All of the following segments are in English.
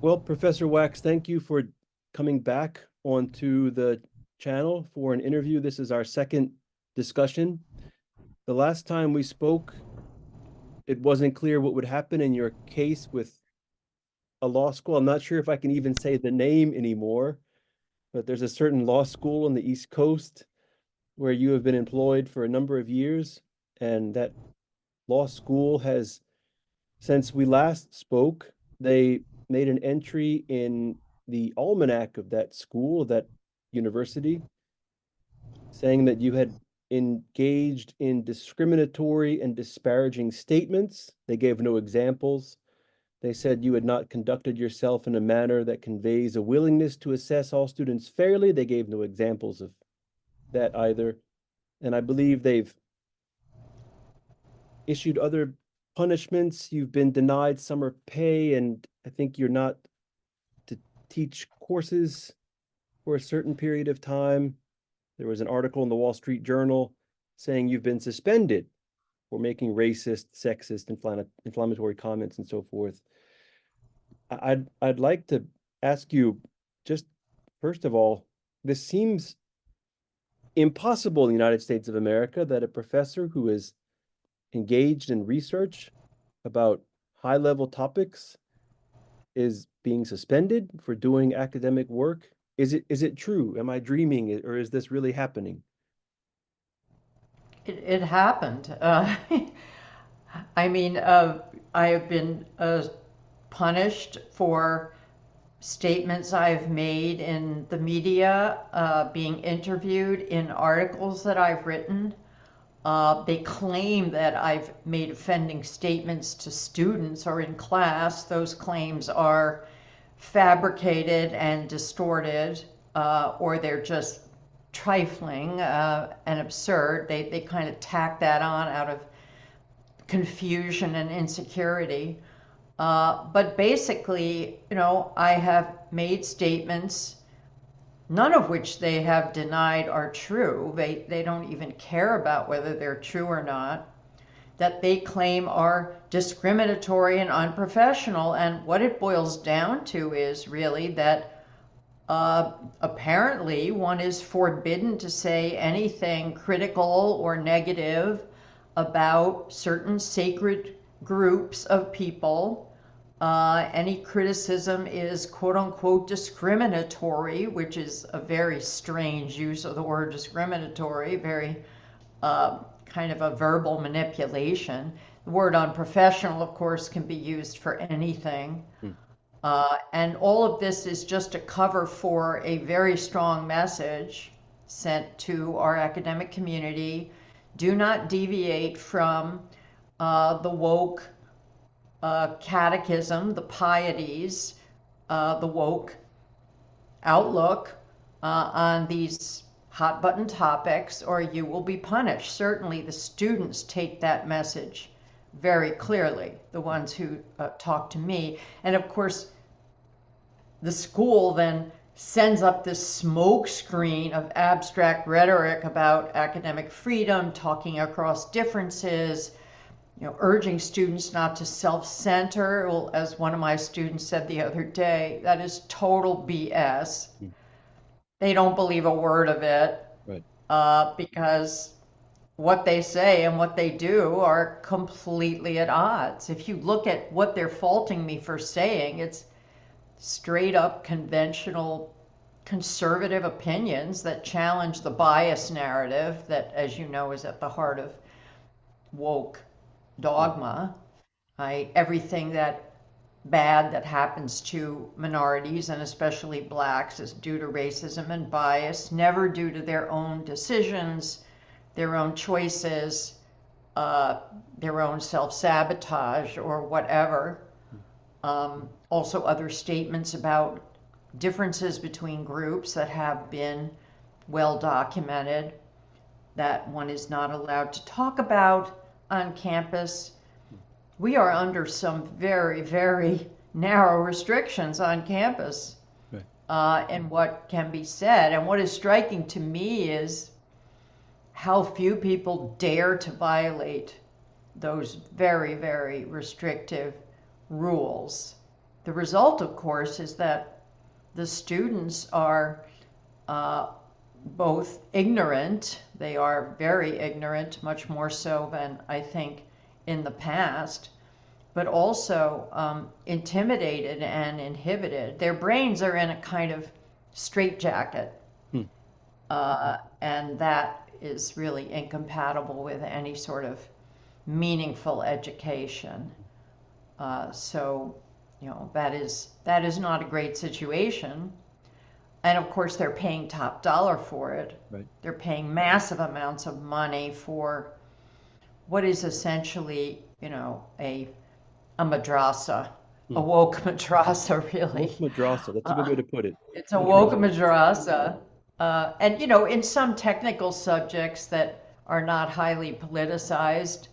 Well, Professor Wax, thank you for coming back onto the channel for an interview. This is our second discussion. The last time we spoke, it wasn't clear what would happen in your case with a law school. I'm not sure if I can even say the name anymore, but there's a certain law school on the East Coast where you have been employed for a number of years, and that law school has, since we last spoke, they made an entry in the almanac of that school, that university, saying that you had engaged in discriminatory and disparaging statements. They gave no examples. They said you had not conducted yourself in a manner that conveys a willingness to assess all students fairly. They gave no examples of that either. And I believe they've issued other punishments. You've been denied summer pay, and I think you're not to teach courses for a certain period of time. There was an article in the Wall Street Journal saying you've been suspended for making racist, sexist, inflammatory comments and so forth. I'd like to ask you, just first of all, this seems impossible in the United States of America that a professor who is engaged in research about high-level topics is being suspended for doing academic work. Is it true? Am I dreaming, or is this really happening? It happened. I mean, I have been punished for statements I've made in the media, being interviewed in articles that I've written. They claim that I've made offending statements to students or in class. Those claims are fabricated and distorted, or they're just trifling and absurd. They kind of tack that on out of confusion and insecurity. But basically, I have made statements, none of which they have denied are true. They don't even care about whether they're true or not, that they claim are discriminatory and unprofessional. And what it boils down to is really that apparently one is forbidden to say anything critical or negative about certain sacred groups of people. Any criticism is quote unquote discriminatory, which is a very strange use of the word discriminatory, very kind of a verbal manipulation. The word unprofessional, of course, can be used for anything. Hmm. And all of this is just a cover for a very strong message sent to our academic community. Do not deviate from the woke catechism, the pieties, the woke outlook on these hot button topics, or you will be punished. Certainly, the students take that message very clearly, the ones who talk to me. And of course, the school then sends up this smoke screen of abstract rhetoric about academic freedom, talking across differences, urging students not to self-center. Well, as one of my students said the other day, that is total BS. Hmm. They don't believe a word of it, Right. because what they say and what they do are completely at odds. If you look at what they're faulting me for saying, it's straight up conventional conservative opinions that challenge the bias narrative that, as you know, is at the heart of woke Right. dogma. Everything that bad that happens to minorities and especially blacks is due to racism and bias, never due to their own decisions, their own choices, their own self-sabotage or whatever. Also, other statements about differences between groups that have been well documented that one is not allowed to talk about on campus. We are under some very, very narrow restrictions on campus Right. in what can be said. And what is striking to me is how few people dare to violate those very, very restrictive rules. the result, of course, is that the students are uh, both ignorant, they are very ignorant, much more so than I think in the past, but also intimidated and inhibited. Their brains are in a kind of straitjacket, Hmm. and that is really incompatible with any sort of meaningful education. So, that is not a great situation. And of course, they're paying top dollar for it. Right. They're paying massive amounts of money for what is essentially, a madrasa, a Hmm. woke madrasa, Woke really. madrasa. That's a good Uh, way to put it. it's a woke Interesting. madrasa. And, in some technical subjects that are not highly politicized,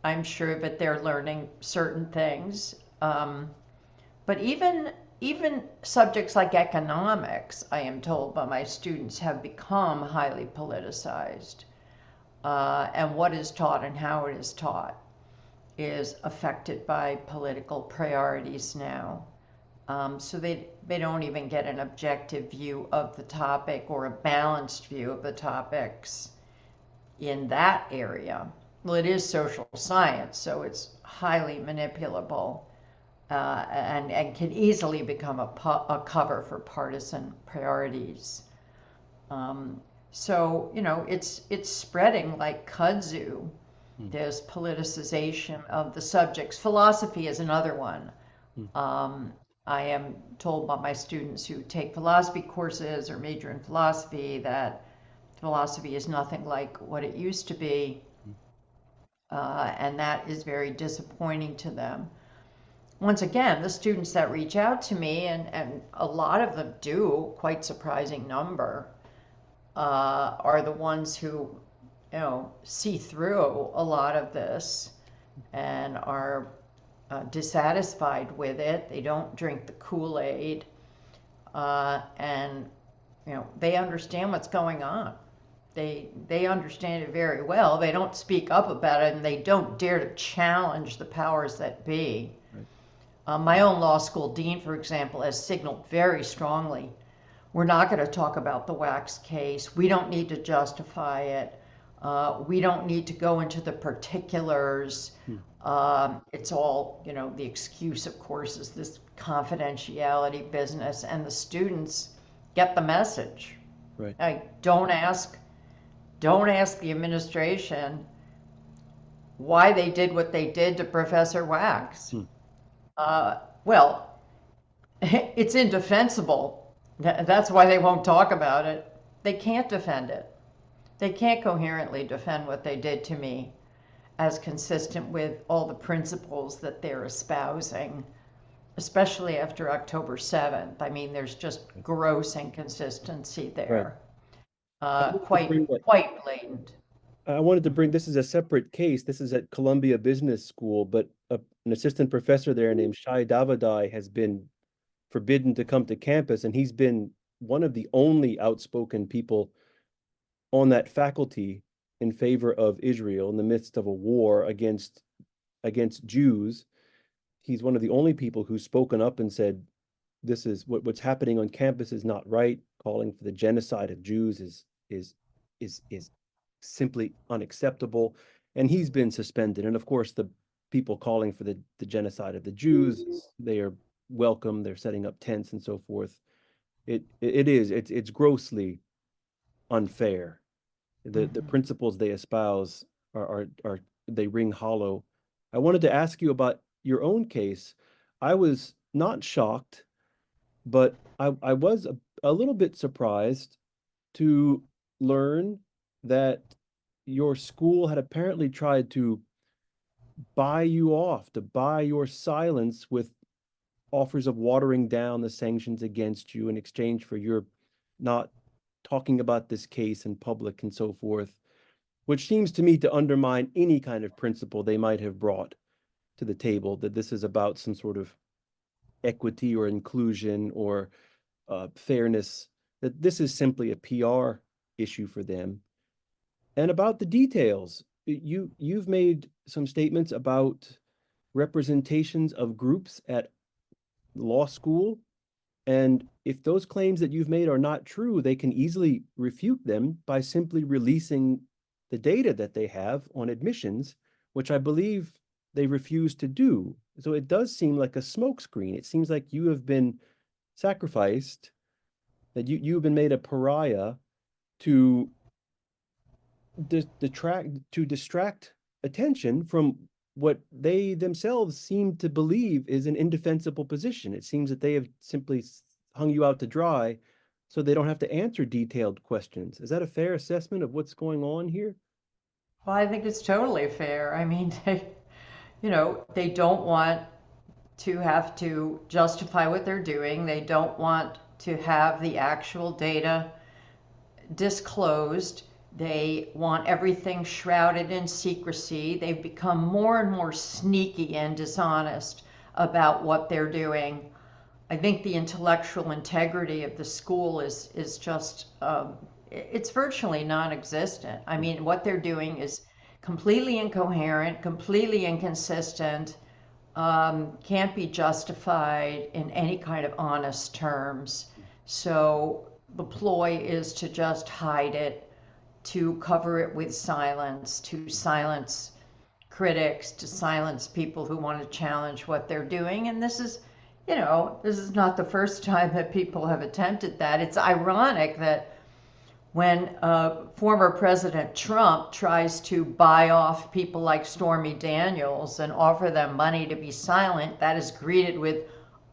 I'm sure that they're learning certain things. But even subjects like economics, I am told by my students, have become highly politicized. And what is taught and how it is taught is affected by political priorities now. So they don't even get an objective view of the topic or a balanced view of the topics in that area. Well, it is social science, so it's highly manipulable, and can easily become a cover for partisan priorities. Um, so it's spreading like kudzu. Hmm. There's politicization of the subjects. Philosophy is another one. Hmm. Um, I am told by my students who take philosophy courses or major in philosophy that philosophy is nothing like what it used to be, Hmm. and that is very disappointing to them. Once again, the students that reach out to me, and a lot of them do, quite surprising number, are the ones who, see through a lot of this and are dissatisfied with it. They don't drink the Kool-Aid, and they understand what's going on. They understand it very well. They don't speak up about it, and they don't dare to challenge the powers that be. Right. My own law school dean, for example, has signaled very strongly, we're not going to talk about the Wax case. We don't need to justify it. We don't need to go into the particulars. Hmm. It's all, the excuse, of course, is this confidentiality business, and the students get the message. Right. Don't ask the administration why they did what they did to Professor Wax. Hmm. Well, it's indefensible. That's why they won't talk about it. They can't defend it. They can't coherently defend what they did to me as consistent with all the principles that they're espousing, especially after October 7th. I mean, there's just gross inconsistency Right. there, I wanted to bring quite that. quite blatant. I wanted to bring, this is a separate case. This is at Columbia Business School, but an assistant professor there named Shai Davadai has been forbidden to come to campus, and he's been one of the only outspoken people on that faculty in favor of Israel in the midst of a war against Jews. He's one of the only people who's spoken up and said, this is what's happening on campus is not right. Calling for the genocide of Jews is simply unacceptable. And he's been suspended. And of course, the people calling for the genocide of the Jews, they are welcome. They're setting up tents and so forth. It's grossly unfair. The Mhm. principles they espouse are they ring hollow. I wanted to ask you about your own case. I was not shocked, but I was a little bit surprised to learn that your school had apparently tried to buy you off, to buy your silence with offers of watering down the sanctions against you in exchange for your not talking about this case in public and so forth, which seems to me to undermine any kind of principle they might have brought to the table, that this is about some sort of equity or inclusion or fairness, that this is simply a PR issue for them. And about the details, you've made some statements about representations of groups at law school. And if those claims that you've made are not true, they can easily refute them by simply releasing the data that they have on admissions, which I believe they refuse to do. So it does seem like a smokescreen. It seems like you have been sacrificed, that you've been made a pariah to distract attention from what they themselves seem to believe is an indefensible position. It seems that they have simply hung you out to dry so they don't have to answer detailed questions. Is that a fair assessment of what's going on here? Well, I think it's totally fair. I mean, they don't want to have to justify what they're doing. They don't want to have the actual data disclosed. They want everything shrouded in secrecy. They've become more and more sneaky and dishonest about what they're doing. I think the intellectual integrity of the school is just it's virtually non-existent. I mean, what they're doing is completely incoherent, completely inconsistent, can't be justified in any kind of honest terms. So the ploy is to just hide it, to cover it with silence, to silence critics, to silence people who want to challenge what they're doing. And this is not the first time that people have attempted that. It's ironic that when former President Trump tries to buy off people like Stormy Daniels and offer them money to be silent, that is greeted with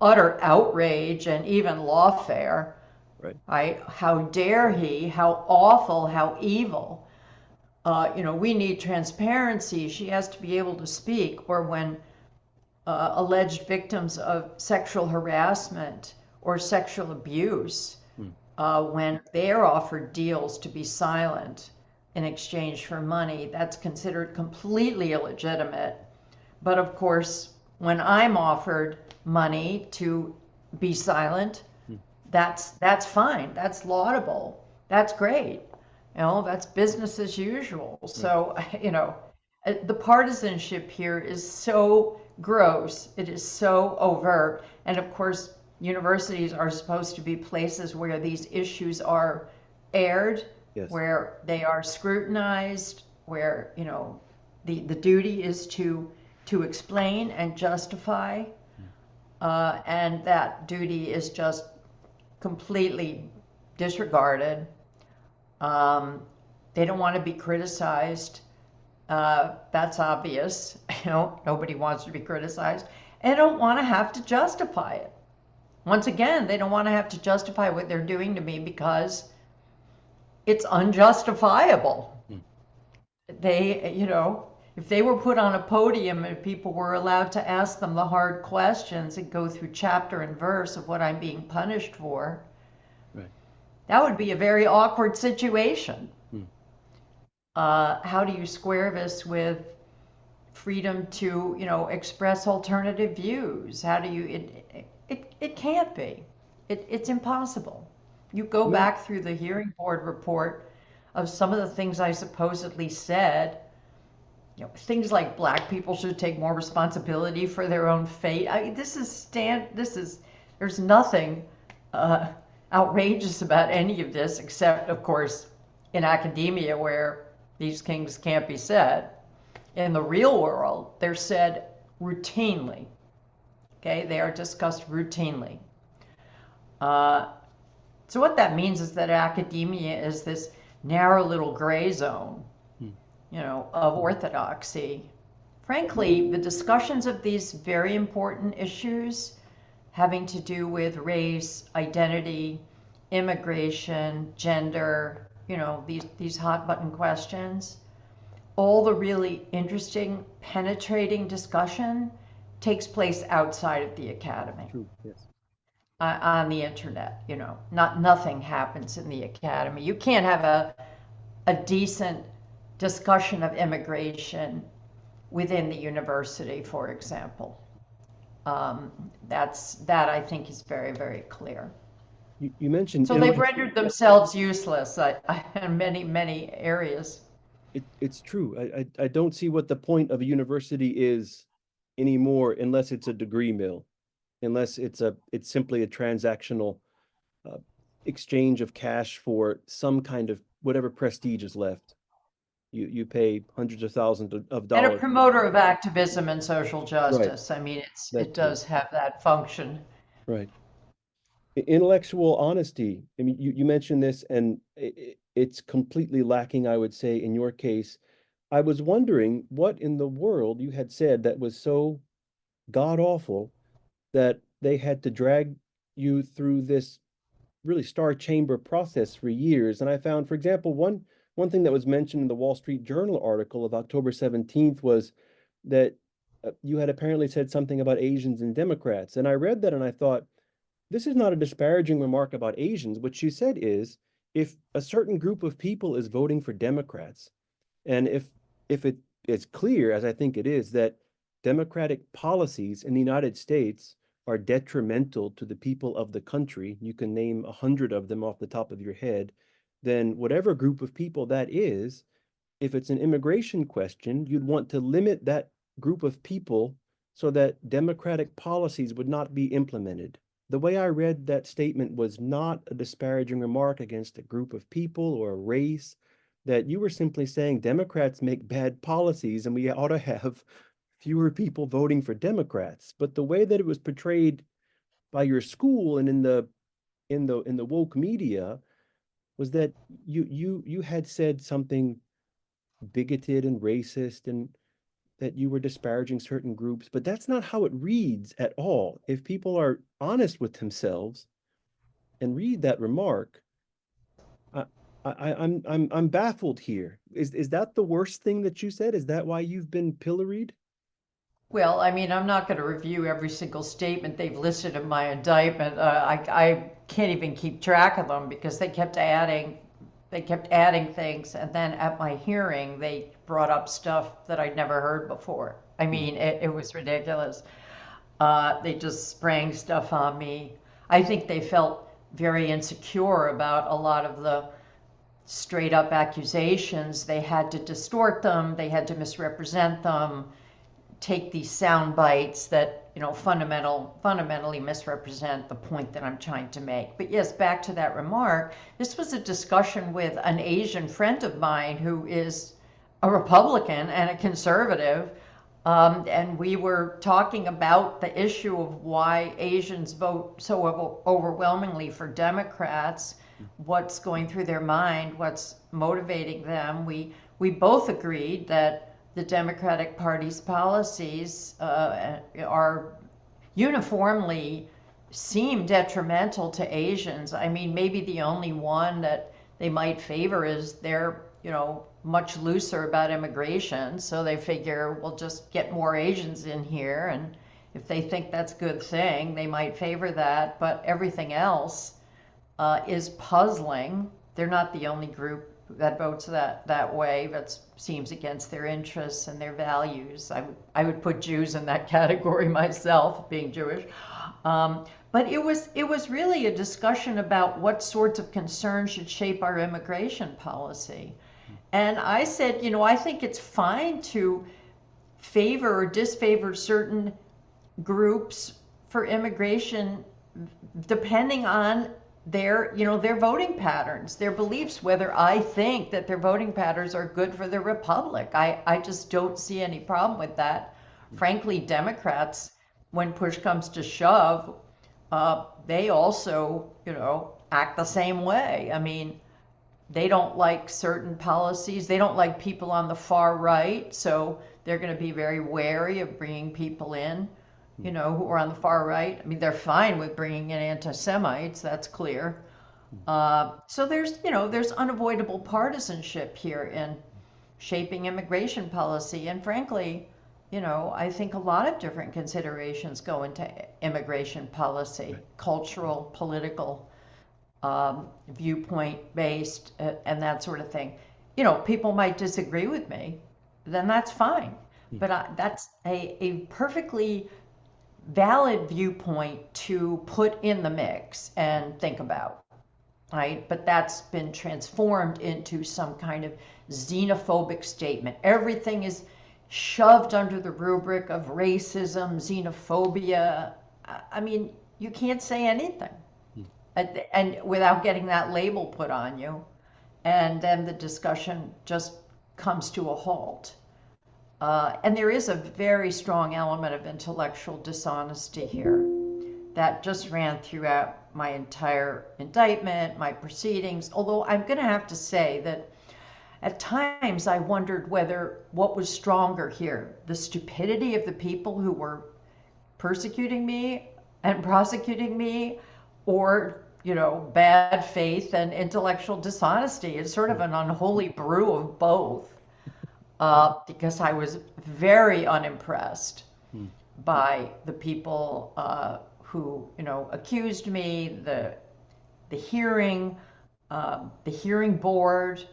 utter outrage and even lawfare. Right. How dare he? How awful, how evil. We need transparency. She has to be able to speak. Or when alleged victims of sexual harassment or sexual abuse, when they're offered deals to be silent in exchange for money, that's considered completely illegitimate. But of course, when I'm offered money to be silent, that's fine. That's laudable. That's great. That's business as usual. So, the partisanship here is so gross. It is so overt. And of course, universities are supposed to be places where these issues are aired, Yes. where they are scrutinized, where, the duty is to explain and justify. And that duty is just completely disregarded. They don't want to be criticized. That's obvious. Nobody wants to be criticized. And they don't want to have to justify it. Once again, they don't want to have to justify what they're doing to me because it's unjustifiable. If they were put on a podium and people were allowed to ask them the hard questions and go through chapter and verse of what I'm being punished for, Right. that would be a very awkward situation. How do you square this with freedom to, express alternative views? How do you, it can't be. It's impossible. You go back through the hearing board report of some of the things I supposedly said, things like black people should take more responsibility for their own fate. There's nothing outrageous about any of this, except, of course, in academia where these things can't be said. In the real world, they're said routinely. Okay, they are discussed routinely. So what that means is that academia is this narrow little gray zone, of orthodoxy. Frankly, the discussions of these very important issues having to do with race, identity, immigration, gender, these hot button questions, all the really interesting, penetrating discussion takes place outside of the academy. True. Yes. On the internet, nothing happens in the academy. You can't have a decent discussion of immigration within the university, for example. That I think is very, very clear. You mentioned So they've rendered themselves useless in many, many areas. It's true. I don't see what the point of a university is anymore unless it's a degree mill. unless it's simply a transactional uh, exchange of cash for some kind of whatever prestige is left. You pay hundreds of thousands of And a dollars. promoter of activism and social Right, justice. I mean, it that too. does have that function. Right. Intellectual honesty. I mean, you mentioned this, and it's completely lacking, I would say, in your case. I was wondering what in the world you had said that was so god awful that they had to drag you through this really star chamber process for years. And I found, for example, one thing that was mentioned in the Wall Street Journal article of October 17th was that you had apparently said something about Asians and Democrats. And I read that and I thought, this is not a disparaging remark about Asians. What she said is, if a certain group of people is voting for Democrats, and if it is clear, as I think it is, that democratic policies in the United States are detrimental to the people of the country, you can name 100 of them off the top of your head, then whatever group of people that is, if it's an immigration question, you'd want to limit that group of people so that democratic policies would not be implemented. The way I read that statement was not a disparaging remark against a group of people or a race, that you were simply saying Democrats make bad policies and we ought to have fewer people voting for Democrats. But the way that it was portrayed by your school and in the woke media was that you had said something bigoted and racist and that you were disparaging certain groups, but that's not how it reads at all. If people are honest with themselves and read that remark, I, I'm baffled here. Is that the worst thing that you said? Is that why you've been pilloried? Well, I mean, I'm not going to review every single statement they've listed in my indictment. I can't even keep track of them because they kept adding things, and then at my hearing, they brought up stuff that I'd never heard before. I mean, it was ridiculous. They just sprang stuff on me. I think they felt very insecure about a lot of the straight up accusations. They had to distort them, they had to misrepresent them, take these sound bites that fundamentally misrepresent the point that I'm trying to make. But yes, back to that remark, this was a discussion with an Asian friend of mine who is a Republican and a conservative, and we were talking about the issue of why Asians vote so overwhelmingly for Democrats, what's going through their mind, what's motivating them. We both agreed that the Democratic Party's policies are uniformly seem detrimental to Asians. I mean, maybe the only one that they might favor is they're, much looser about immigration. So they figure we'll just get more Asians in here. And if they think that's a good thing, they might favor that. But everything else is puzzling. They're not the only group that votes that way. That seems against their interests and their values. I would put Jews in that category myself, being Jewish. But it was really a discussion about what sorts of concerns should shape our immigration policy. And I said, I think it's fine to favor or disfavor certain groups for immigration depending on their voting patterns, their beliefs, whether I think that their voting patterns are good for the republic. I just don't see any problem with that. Frankly, Democrats, when push comes to shove, they also, act the same way. I mean, they don't like certain policies. They don't like people on the far right, so they're going to be very wary of bringing people in, who are on the far right. I mean, they're fine with bringing in anti-Semites, that's clear. So there's unavoidable partisanship here in shaping immigration policy. And frankly, I think a lot of different considerations go into immigration policy, cultural, political, viewpoint based, and that sort of thing. People might disagree with me, then that's fine. But that's a perfectly valid viewpoint to put in the mix and think about, right? But that's been transformed into some kind of xenophobic statement. Everything is shoved under the rubric of racism, xenophobia. I mean, you can't say anything mm, and without getting that label put on you. And then the discussion just comes to a halt. And there is a very strong element of intellectual dishonesty here that just ran throughout my entire indictment, my proceedings. Although I'm going to have to say that at times I wondered whether what was stronger here, the stupidity of the people who were persecuting me and prosecuting me, or bad faith and intellectual dishonesty. It's sort of mm, an unholy brew of both, because I was very unimpressed mm, by the people who accused me, the hearing, the hearing board,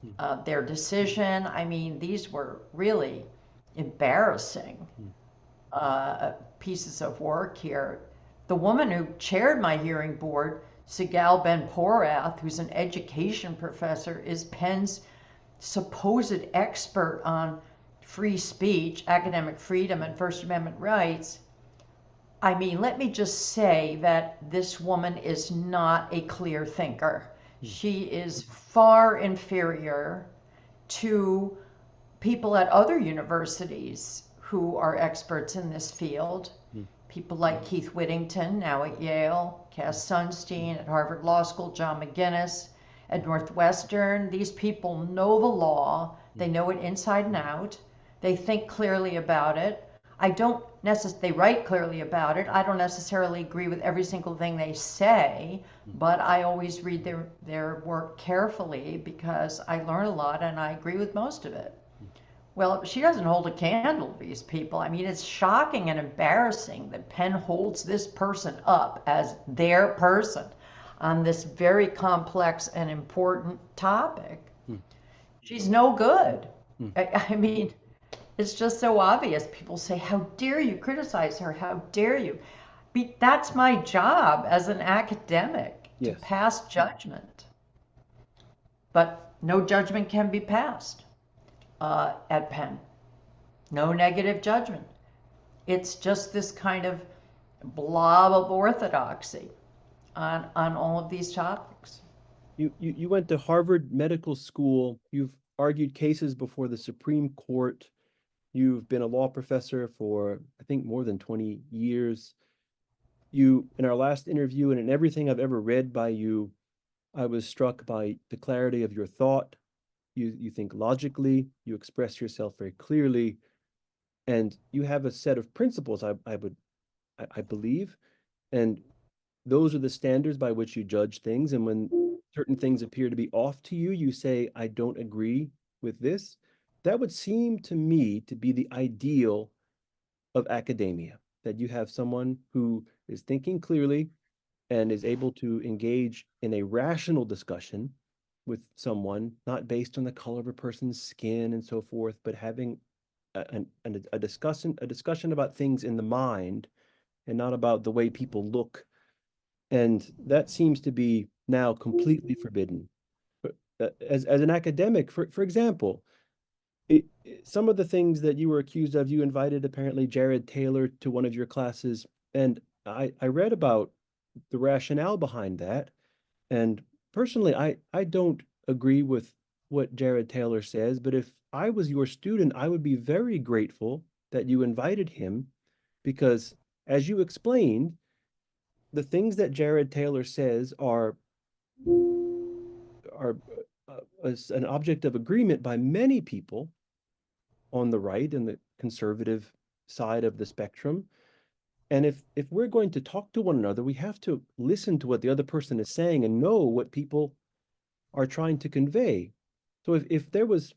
mm, their decision. I mean, these were really embarrassing mm, pieces of work here. The woman who chaired my hearing board, Sigal Ben Porath, who's an education professor, is Penn's supposed expert on free speech, academic freedom, and First Amendment rights. I mean, let me just say that this woman is not a clear thinker. mm, She is far inferior to people at other universities who are experts in this field. mm, People like Keith Whittington, now at Yale, mm, Cass Sunstein at Harvard Law School, John McGinnis at Northwestern. These people know the law, mm, they know it inside and out, they think clearly about it. I don't necessarily, they write clearly about it. I don't necessarily agree with every single thing they say, mm, but I always read their work carefully because I learn a lot and I agree with most of it. mm. Well, she doesn't hold a candle to these people. I mean, it's shocking and embarrassing that Penn holds this person up as their person on this very complex and important topic. Mm, She's no good. mm. I mean, it's just so obvious. People say, how dare you criticize her? How dare you? That's my job as an academic, to Yes. pass judgment. But no judgment can be passed at Penn. No negative judgment. It's just this kind of blob of orthodoxy on all of these topics. You went to Harvard Medical School. You've argued cases before the Supreme Court. You've been a law professor for, I think, more than 20 years. You, in our last interview and in everything I've ever read by you, I was struck by the clarity of your thought. You think logically, you express yourself very clearly, and you have a set of principles, I believe, and those are the standards by which you judge things. And when certain things appear to be off to you, you say, I don't agree with this. That would seem to me to be the ideal of academia, that you have someone who is thinking clearly and is able to engage in a rational discussion with someone, not based on the color of a person's skin and so forth, but having a discussion about things in the mind and not about the way people look. And that seems to be now completely forbidden. As an academic, for example, some of the things that you were accused of, you invited apparently Jared Taylor to one of your classes, and I read about the rationale behind that. And personally, I don't agree with what Jared Taylor says, but if I was your student, I would be very grateful that you invited him because, as you explained, the things that Jared Taylor says are an object of agreement by many people on the right and the conservative side of the spectrum. And if we're going to talk to one another, we have to listen to what the other person is saying and know what people are trying to convey. So if there was,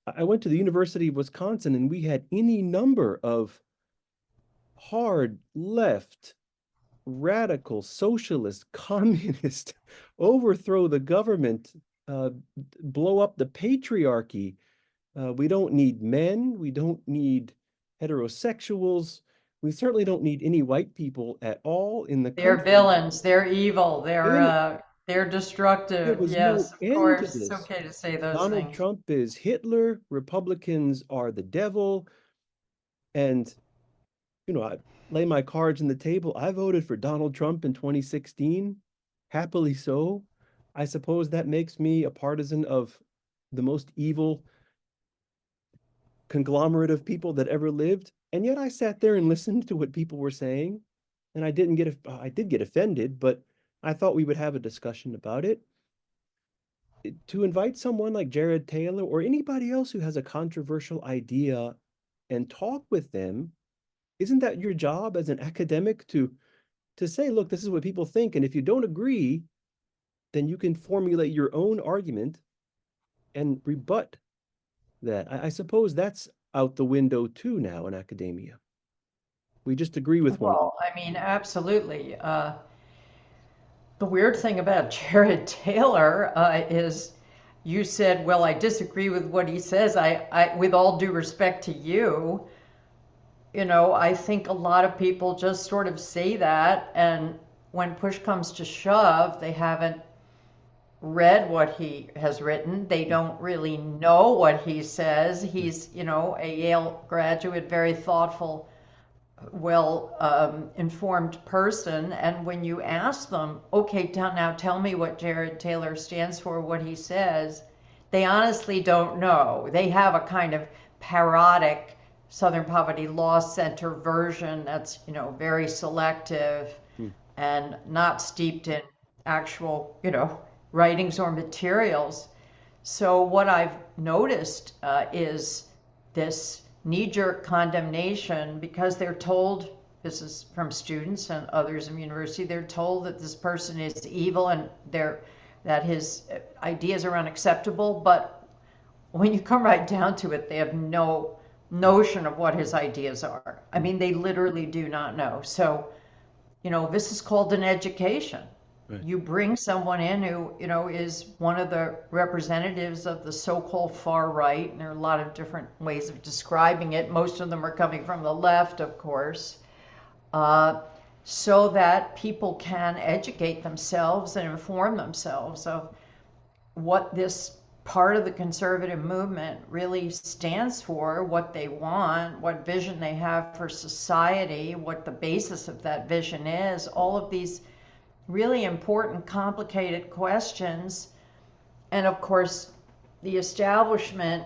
I went to the University of Wisconsin and we had any number of hard left, radical, socialist, communist, overthrow the government, blow up the patriarchy. We don't need men. We don't need heterosexuals. We certainly don't need any white people at all in the They're country. villains, they're evil, And they're there destructive. was no Yes, of end to course, it's this. okay to say those Donald things. Trump is Hitler. Republicans are the devil. And I lay my cards on the table. I voted for Donald Trump in 2016, happily so. I suppose that makes me a partisan of the most evil conglomerate of people that ever lived. And yet I sat there and listened to what people were saying, and I did get offended, but I thought we would have a discussion about it. To invite someone like Jared Taylor or anybody else who has a controversial idea and talk with them, isn't that your job as an academic to say, look, this is what people think, and if you don't agree, then you can formulate your own argument and rebut that. I suppose that's out the window too now in academia. We just agree with one Well, I mean, absolutely. The weird thing about Jared Taylor is you said, well, I disagree with what he says. With all due respect to you, I think a lot of people just sort of say that, and when push comes to shove, they haven't read what he has written. They don't really know what he says. He's, a Yale graduate, very thoughtful, well informed person. And when you ask them, okay, now tell me what Jared Taylor stands for, what he says, they honestly don't know. They have a kind of parodic Southern Poverty Law Center version that's, very selective Hmm. and not steeped in actual, writings or materials. So what I've noticed is this knee-jerk condemnation because they're told, this is from students and others in university, they're told that this person is evil and that his ideas are unacceptable. But when you come right down to it, they have no notion of what his ideas are. I mean, they literally do not know. So, this is called an education. Right. You bring someone in who, is one of the representatives of the so-called far right, and there are a lot of different ways of describing it. Most of them are coming from the left, of course, so that people can educate themselves and inform themselves of what this part of the conservative movement really stands for, what they want, what vision they have for society, what the basis of that vision is, all of these really important, complicated questions. And of course, the establishment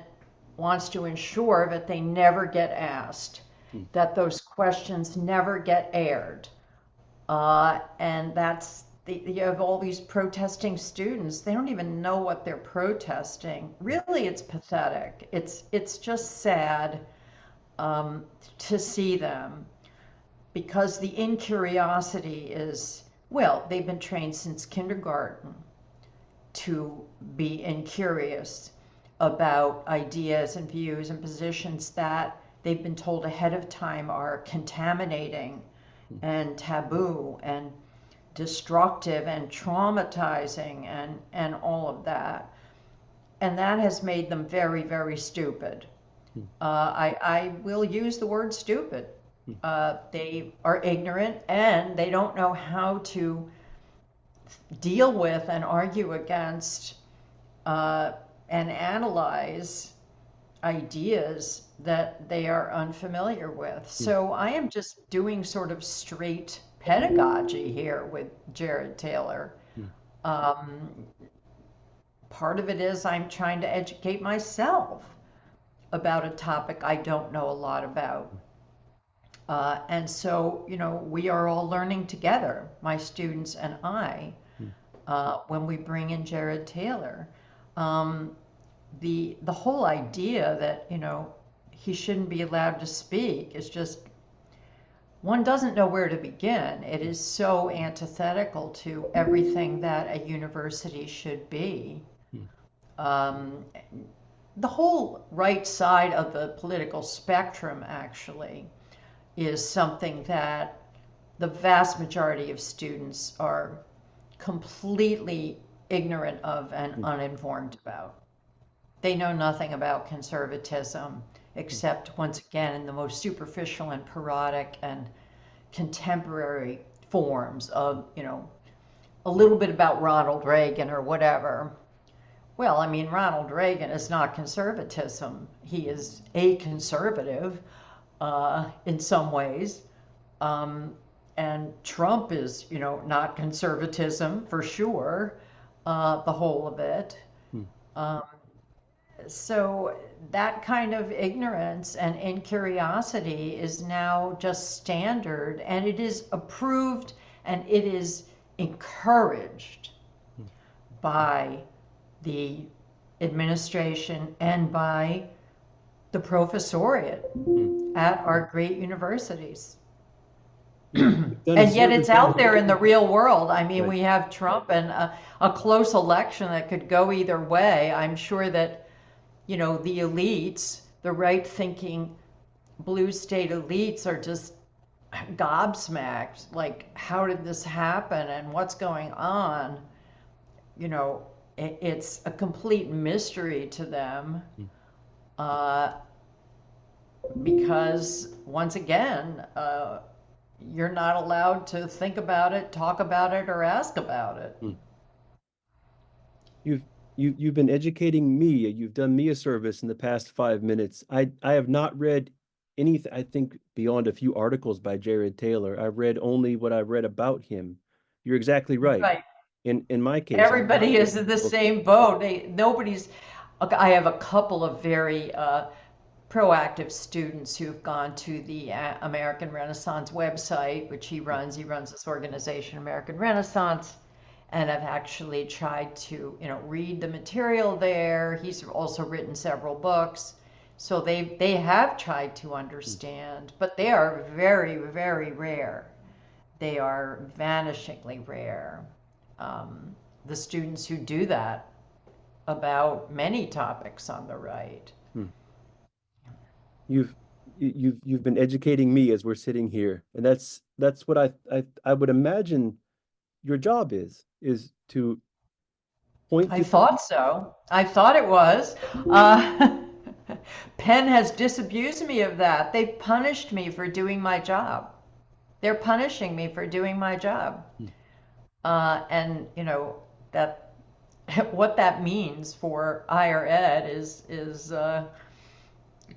wants to ensure that they never get asked, that those questions never get aired. And you have all these protesting students. They don't even know what they're protesting. Really, it's pathetic. It's just sad to see them, because the incuriosity is, well, they've been trained since kindergarten to be incurious about ideas and views and positions that they've been told ahead of time are contaminating and taboo and destructive and traumatizing and all of that. And that has made them very, very stupid. I will use the word stupid. They are ignorant and they don't know how to deal with and argue against and analyze ideas that they are unfamiliar with. So I am just doing sort of straight pedagogy here with Jared Taylor. Um, Part of it is I'm trying to educate myself about a topic I don't know a lot about. And so, we are all learning together, my students and I, when we bring in Jared Taylor. The whole idea that, he shouldn't be allowed to speak is just, one doesn't know where to begin. It is so antithetical to everything that a university should be. The whole right side of the political spectrum, actually, is something that the vast majority of students are completely ignorant of and uninformed about. They know nothing about conservatism except, once again, in the most superficial and parodic and contemporary forms of, a little bit about Ronald Reagan or whatever. Well, I mean, Ronald Reagan is not conservatism. He is a conservative in some ways, Um, and Trump is, not conservatism for sure, the whole of it. Hmm. Um, so that kind of ignorance and incuriosity is now just standard, and it is approved and it is encouraged Hmm. by the administration and by the professoriate Hmm. at our great universities. You've done a And yet service it's to out there in the real world. I mean, right. we have Trump and a close election that could go either way. I'm sure that, the elites, the right thinking blue state elites are just gobsmacked. Like, how did this happen and what's going on? You know, it's a complete mystery to them, Hmm. uh, because, once again, you're not allowed to think about it, talk about it, or ask about it. Hmm. You've you've been educating me. You've done me a service in the past 5 minutes. I have not read anything, I think, beyond a few articles by Jared Taylor. I've read only what I've read about him. You're exactly right. Right. In my case, I've not Everybody read is in his the book. same boat. Nobody's. Okay, I have a couple of very proactive students who've gone to the American Renaissance website, which he runs. He runs this organization, American Renaissance, and I've actually tried to, read the material there. He's also written several books, so they have tried to Hmm. understand, but they are very, very rare. They are vanishingly rare. Um, the students who do that about many topics on the right. Hmm. You've you've been educating me as we're sitting here, and that's what I would imagine your job is to point I to thought so. I thought it was. Uh, Penn has disabused me of that. They punished me for doing my job. They're punishing me for doing my job. Hmm. And that what that means for higher ed is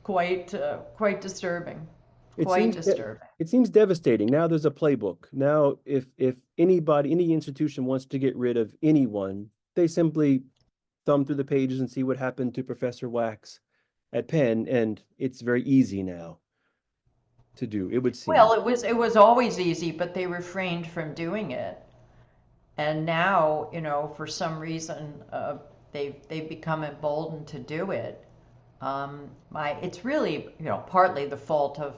quite disturbing. It Quite seems disturbing. it seems devastating. Now there's a playbook. Now, if anybody, any institution wants to get rid of anyone, they simply thumb through the pages and see what happened to Professor Wax at Penn, and it's very easy now to do, it would seem. Well, it was always easy, but they refrained from doing it. And now, for some reason, they've become emboldened to do it. It's really, partly the fault of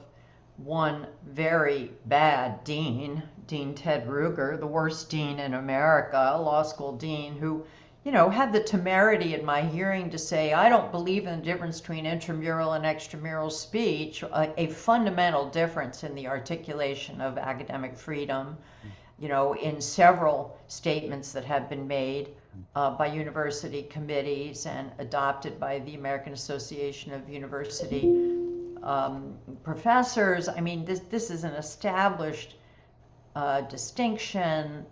one very bad dean, Dean Ted Ruger, the worst dean in America, a law school dean who, had the temerity in my hearing to say, I don't believe in the difference between intramural and extramural speech, a fundamental difference in the articulation of academic freedom, in several statements that have been made by university committees and adopted by the American Association of University professors. I mean, this is an established distinction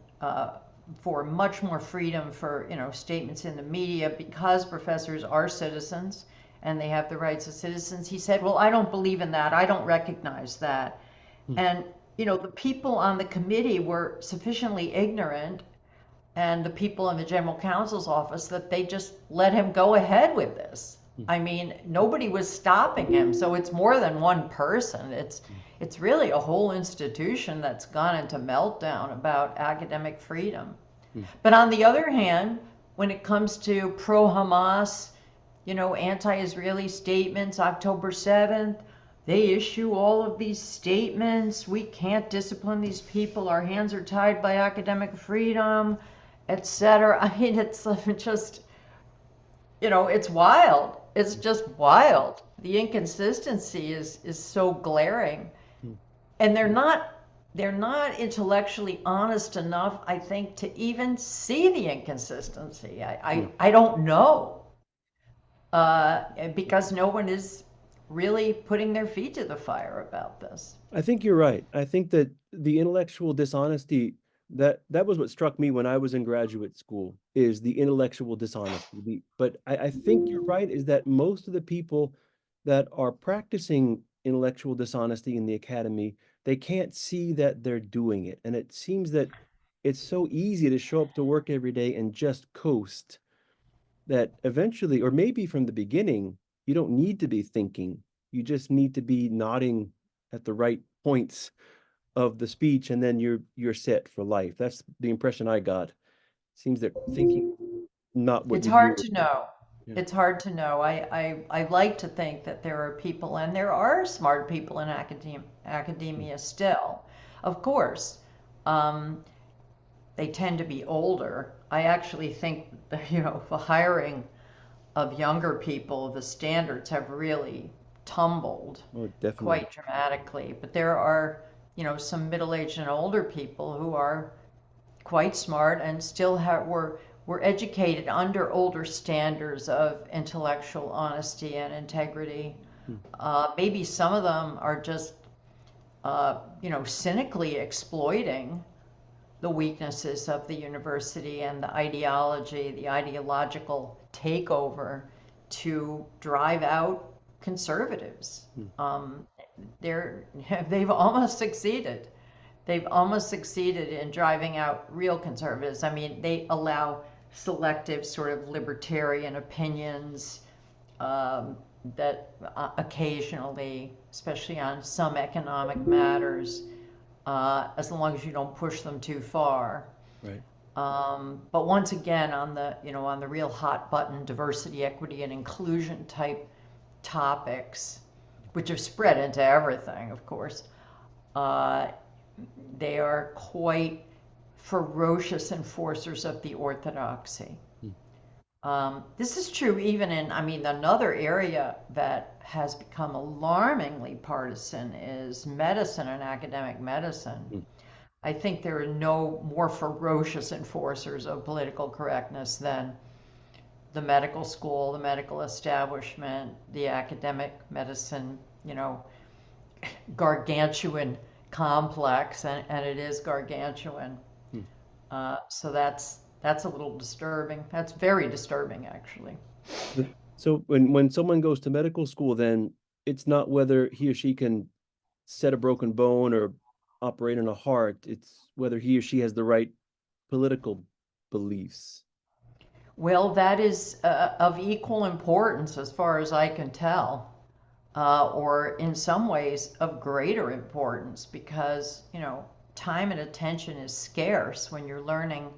for much more freedom for statements in the media because professors are citizens and they have the rights of citizens. He said, "Well, I don't believe in that. I don't recognize that." Hmm. And the people on the committee were sufficiently ignorant, and the people in the general counsel's office, that they just let him go ahead with this. Hmm. I mean, nobody was stopping him. So it's more than one person. It's really a whole institution that's gone into meltdown about academic freedom. Hmm. But on the other hand, when it comes to pro-Hamas, anti-Israeli statements, October 7th, they issue all of these statements. We can't discipline these people. Our hands are tied by academic freedom, etc. I mean, it's just, it's wild. It's just wild. The inconsistency is so glaring, Hmm. and they're not intellectually honest enough, I think, to even see the inconsistency. I Hmm. I, I don't know, because no one is really putting their feet to the fire about this. I think you're right. I think that the intellectual dishonesty that was what struck me when I was in graduate school is the intellectual dishonesty. But I think you're right is that most of the people that are practicing intellectual dishonesty in the academy, they can't see that they're doing it. And it seems that it's so easy to show up to work every day and just coast that eventually, or maybe from the beginning, you don't need to be thinking. You just need to be nodding at the right points of the speech, and then you're set for life. That's the impression I got. Seems that thinking not what It's you do. hard to know. Yeah. It's hard to know. I like to think that there are people, and there are smart people in academia still. Of course, um, they tend to be older. I actually think that, the hiring of younger people, the standards have really tumbled Oh, definitely. quite dramatically. But there are, some middle-aged and older people who are quite smart and still were educated under older standards of intellectual honesty and integrity. Hmm. Maybe some of them are just, cynically exploiting the weaknesses of the university and the ideology, the ideological takeover to drive out conservatives. Hmm. They're, they've almost succeeded. They've almost succeeded in driving out real conservatives. I mean, they allow selective sort of libertarian opinions that occasionally, especially on some economic matters, as long as you don't push them too far. Right. But once again, on the real hot button diversity, equity, and inclusion type topics, which have spread into everything, of course, uh, they are quite ferocious enforcers of the orthodoxy. Hmm. This is true even in, I mean, another area that has become alarmingly partisan is medicine and academic medicine. Hmm. I think there are no more ferocious enforcers of political correctness than the medical school, the medical establishment, the academic medicine, gargantuan complex, and it is gargantuan. Hmm. So that's a little disturbing. That's very disturbing, actually. So when someone goes to medical school, then it's not whether he or she can set a broken bone or operate on a heart. It's whether he or she has the right political beliefs. Well, that is of equal importance as far as I can tell, or in some ways of greater importance because, time and attention is scarce when you're learning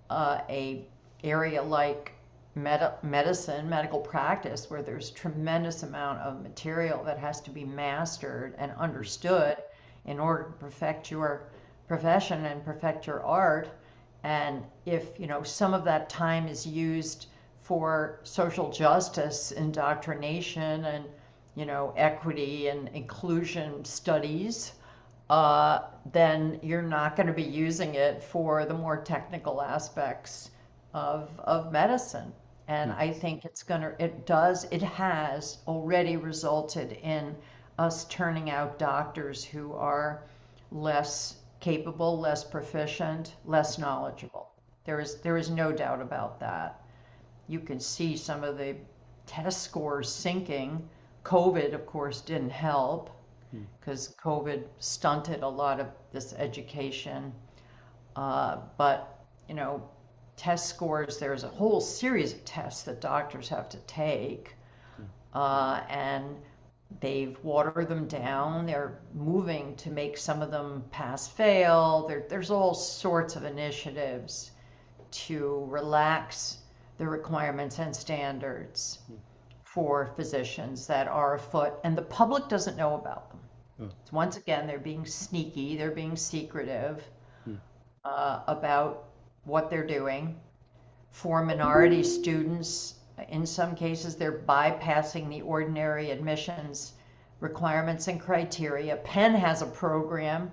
a area like medicine, medical practice, where there's tremendous amount of material that has to be mastered and understood in order to perfect your profession and perfect your art. And if, some of that time is used for social justice indoctrination and, equity and inclusion studies, then you're not going to be using it for the more technical aspects of medicine. And Hmm. I think it has already resulted in us turning out doctors who are less capable, less proficient, less knowledgeable. There is no doubt about that. You can see some of the test scores sinking. COVID, of course, didn't help Hmm. because COVID stunted a lot of this education. But, test scores, there's a whole series of tests that doctors have to take, Hmm. and they've watered them down. They're moving to make some of them pass fail. There's all sorts of initiatives to relax the requirements and standards Hmm. for physicians that are afoot, and the public doesn't know about them. Oh. So once again, they're being sneaky, they're being secretive Hmm. about what they're doing. For minority students, in some cases, they're bypassing the ordinary admissions requirements and criteria. Penn has a program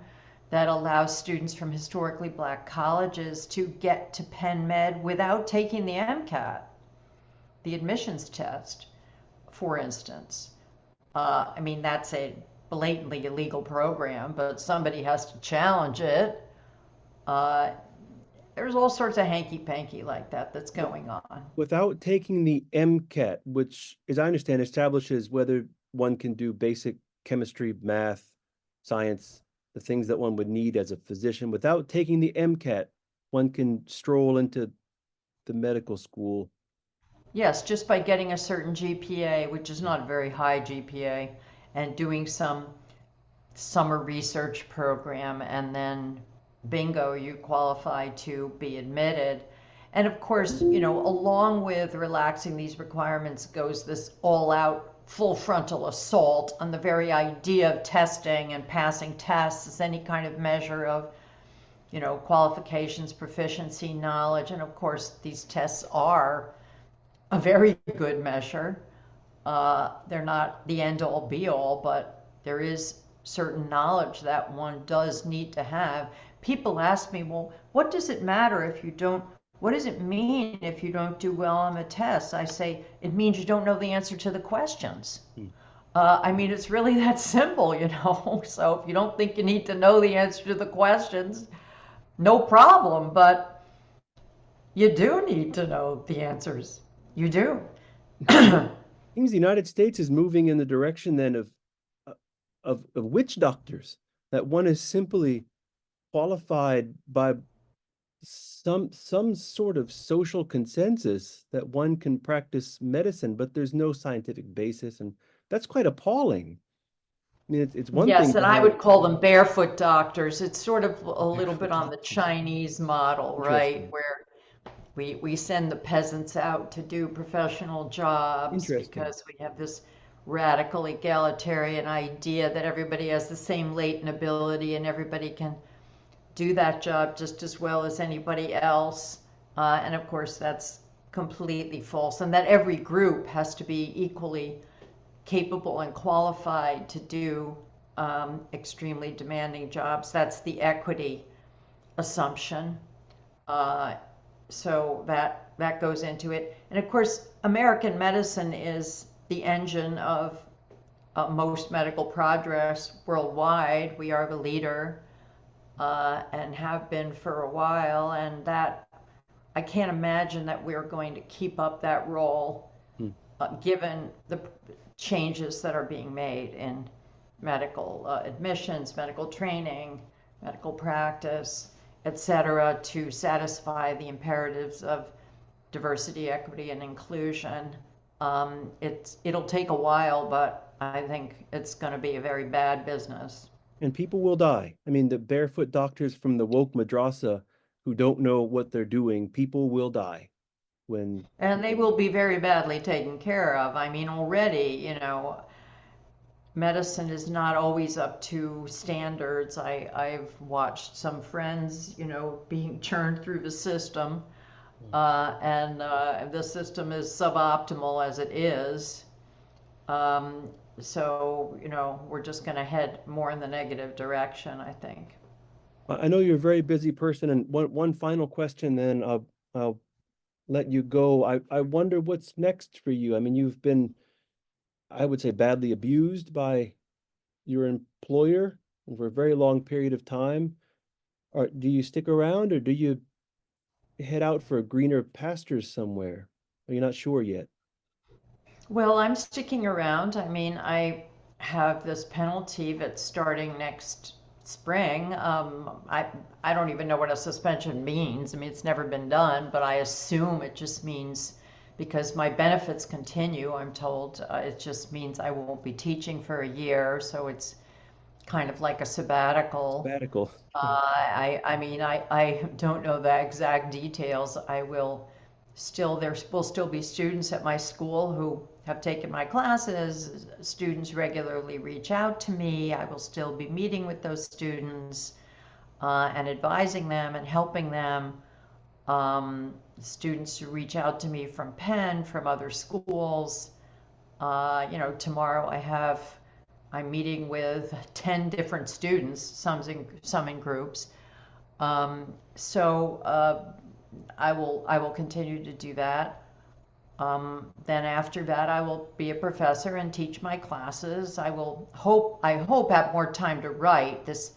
that allows students from historically black colleges to get to Penn Med without taking the MCAT, the admissions test, for instance. I mean, that's a blatantly illegal program, but somebody has to challenge it. Uh, there's all sorts of hanky panky like that that's going on. Without taking the MCAT, which, as I understand, establishes whether one can do basic chemistry, math, science, the things that one would need as a physician. Without taking the MCAT, one can stroll into the medical school. Yes, just by getting a certain GPA, which is not a very high GPA, and doing some summer research program, and then bingo, you qualify to be admitted. And of course, along with relaxing these requirements goes this all out full frontal assault on the very idea of testing and passing tests as any kind of measure of, qualifications, proficiency, knowledge. And of course, these tests are a very good measure. They're not the end all be all, but there is certain knowledge that one does need to have. People ask me, well, what does it matter if you don't, what does it mean if you don't do well on the test? I say, it means you don't know the answer to the questions. It's really that simple, So if you don't think you need to know the answer to the questions, no problem, but you do need to know the answers. You do. Seems the United States is moving in the direction then of witch doctors, that one is simply qualified by some sort of social consensus that one can practice medicine, but there's no scientific basis, and that's quite appalling. I mean, it's one thing Yes, and to I have would call them barefoot doctors. It's sort of a little barefoot bit on the doctors. Chinese model, right? Interesting. Where we send the peasants out to do professional jobs Interesting. because we have this radical egalitarian idea that everybody has the same latent ability and everybody can do that job just as well as anybody else. And of course, that's completely false. And that every group has to be equally capable and qualified to do extremely demanding jobs. That's the equity assumption. So that goes into it. And of course, American medicine is the engine of most medical progress worldwide. We are the leader and have been for a while, and that I can't imagine that we're going to keep up that role given the changes that are being made in medical admissions, medical training, medical practice, etc., to satisfy the imperatives of diversity, equity, and inclusion. It'll take a while, but I think it's going to be a very bad business. And people will die. I mean, the barefoot doctors from the woke madrasa who don't know what they're doing, people will die when. And they will be very badly taken care of. Already, medicine is not always up to standards. I've watched some friends, being churned through the system, and the system is suboptimal as it is. So, we're just going to head more in the negative direction, I think. I know you're a very busy person, and one final question, then I'll let you go. I wonder what's next for you. I mean, you've been, I would say, badly abused by your employer over a very long period of time. Or do you stick around, or do you head out for greener pastures somewhere? Are you not sure yet? Well, I'm sticking around. I have this penalty that's starting next spring. I don't even know what a suspension means. It's never been done, but I assume it just means because my benefits continue, I'm told, it just means I won't be teaching for a year. So it's kind of like a sabbatical. Sabbatical. I don't know the exact details. There will still be students at my school who have taken my classes. Students regularly reach out to me. I will still be meeting with those students and advising them and helping them. Students who reach out to me from Penn, from other schools. Tomorrow I'm meeting with 10 different students, some in groups. I will continue to do that. Then after that, I will be a professor and teach my classes. I hope have more time to write. This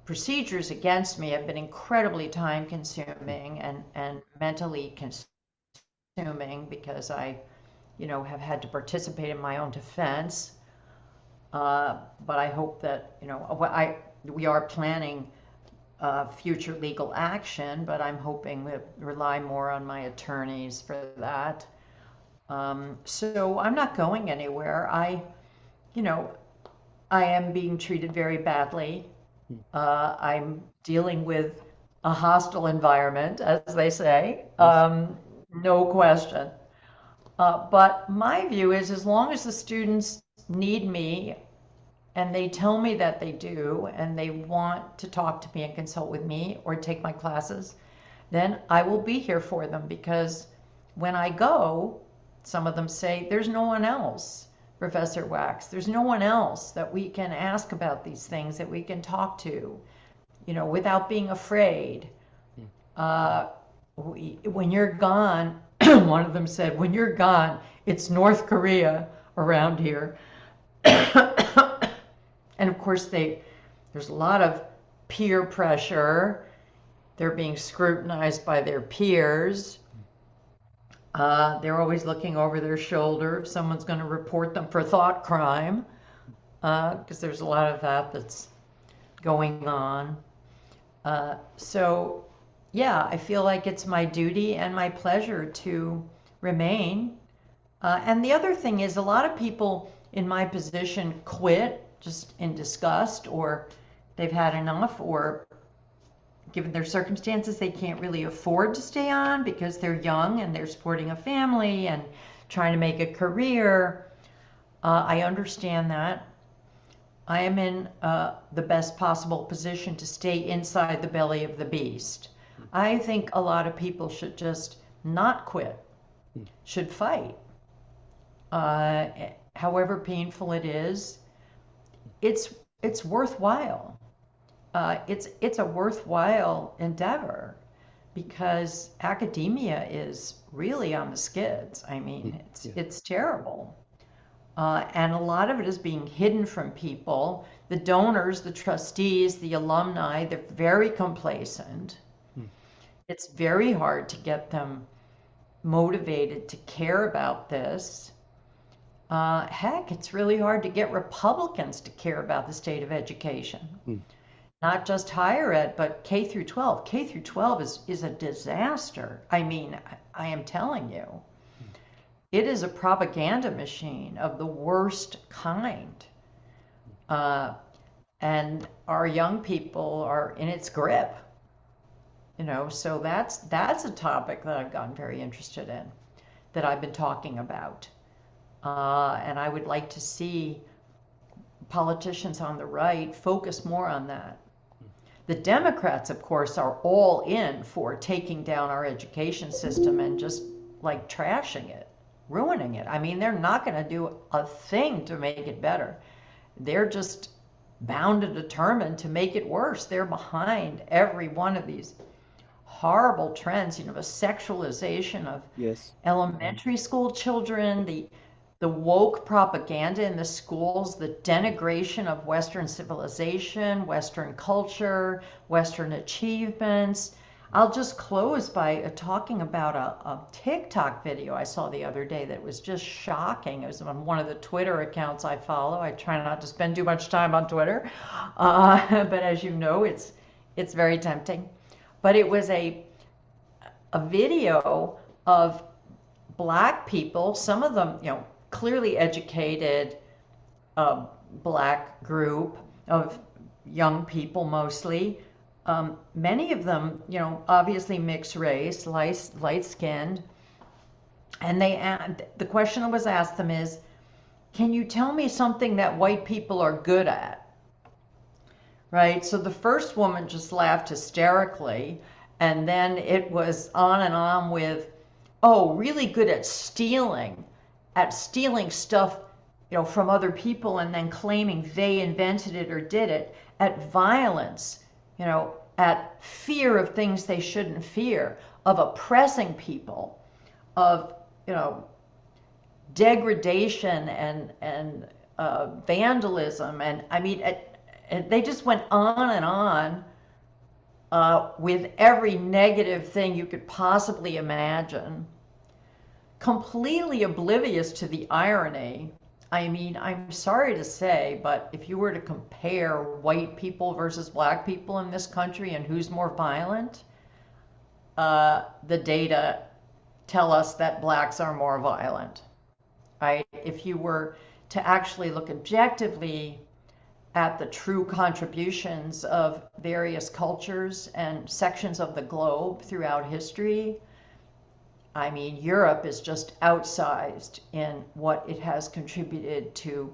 procedures against me have been incredibly time consuming and mentally consuming because I, have had to participate in my own defense. But I hope that, we are planning future legal action, but I'm hoping to rely more on my attorneys for that. So I'm not going anywhere. You know, I am being treated very badly. I'm dealing with a hostile environment, as they say, Yes. no question. But my view is, as long as the students need me and they tell me that they do and they want to talk to me and consult with me or take my classes, then I will be here for them, because when I go, some of them say, there's no one else, Professor Wax. There's no one else that we can ask about these things, that we can talk to, without being afraid. When you're gone, one of them said, when you're gone, it's North Korea around here. And of course, there's a lot of peer pressure. They're being scrutinized by their peers. They're always looking over their shoulder if someone's going to report them for thought crime, because there's a lot of that that's going on. So, yeah, I feel like it's my duty and my pleasure to remain. And the other thing is, a lot of people in my position quit just in disgust, or they've had enough, or given their circumstances, they can't really afford to stay on because they're young and they're supporting a family and trying to make a career. I understand that. I am in the best possible position to stay inside the belly of the beast. I think a lot of people should just not quit, should fight. However painful it is, it's worthwhile. It's a worthwhile endeavor, because academia is really on the skids. I mean, it's terrible. And a lot of it is being hidden from people. The donors, the trustees, the alumni, they're very complacent. It's very hard to get them motivated to care about this. Heck, it's really hard to get Republicans to care about the state of education. Not just higher ed, but K through 12. K through 12 is a disaster. I mean, I am telling you. It is a propaganda machine of the worst kind. And our young people are in its grip. So that's a topic that I've gotten very interested in, that I've been talking about. And I would like to see politicians on the right focus more on that. The Democrats, of course, are all in for taking down our education system and just like trashing it, ruining it. I mean, they're not going to do a thing to make it better. They're just bound and determined to make it worse. They're behind every one of these horrible trends, the sexualization of elementary school children, the woke propaganda in the schools, the denigration of Western civilization, Western culture, Western achievements. I'll just close by talking about a TikTok video I saw the other day that was just shocking. It was on one of the Twitter accounts I follow. I try not to spend too much time on Twitter, but as you know, it's very tempting. But it was a video of Black people, some of them, clearly educated, Black group of young people mostly. Many of them, obviously mixed race, light skinned. And the question that was asked them is, can you tell me something that white people are good at? Right? So the first woman just laughed hysterically, and then it was on and on with, oh, really good at stealing stuff, from other people and then claiming they invented it or did it, at violence, at fear of things they shouldn't fear, of oppressing people, of, degradation and vandalism. And I mean, they just went on and on with every negative thing you could possibly imagine, completely oblivious to the irony I mean, I'm sorry to say, but if you were to compare white people versus black people in this country and who's more violent, the data tell us that blacks are more violent, right? If you were to actually look objectively at the true contributions of various cultures and sections of the globe throughout history, I mean, Europe is just outsized in what it has contributed to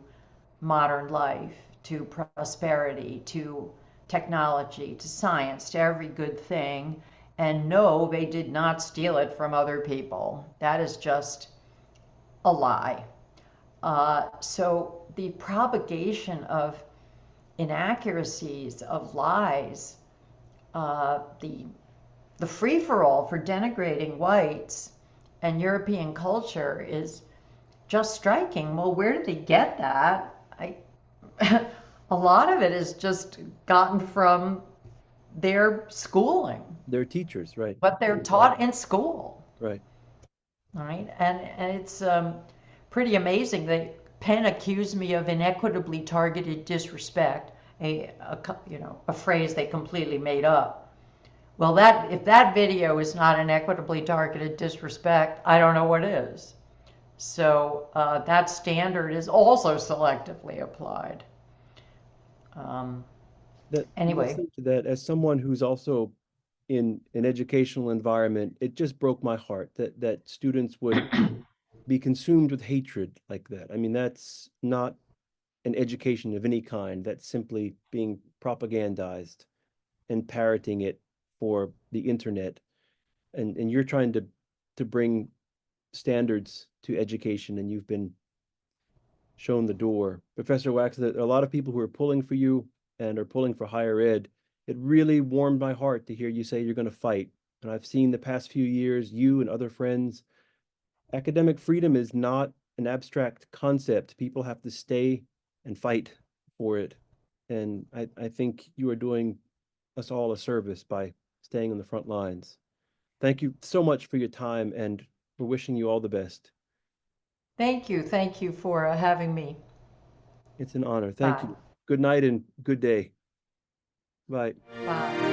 modern life, to prosperity, to technology, to science, to every good thing. And no, they did not steal it from other people. That is just a lie. So the propagation of inaccuracies, of lies, the free for all for denigrating whites and European culture is just striking. Well, where did they get that? A lot of it is just gotten from their schooling, They're teachers, right? what they're taught in school, Right. right? And it's pretty amazing. Penn accused me of inequitably targeted disrespect, a phrase they completely made up. Well, that if that video is not inequitably targeted disrespect, I don't know what is. So that standard is also selectively applied. Um, That anyway, listening to that as someone who's also in an educational environment, it just broke my heart that students would be consumed with hatred like that. I mean, that's not an education of any kind. That's simply being propagandized and parroting it for the internet. And you're trying to bring standards to education, and you've been shown the door. Professor Wax, there are a lot of people who are pulling for you and are pulling for higher ed. It really warmed my heart to hear you say you're going to fight. And I've seen the past few years, you and other friends, academic freedom is not an abstract concept. People have to stay and fight for it. And I think you are doing us all a service by staying on the front lines. Thank you so much for your time, and we're wishing you all the best. thank you. Thank you for having me. It's an honor. Thank Bye. you. Good night and good day. Bye. Bye.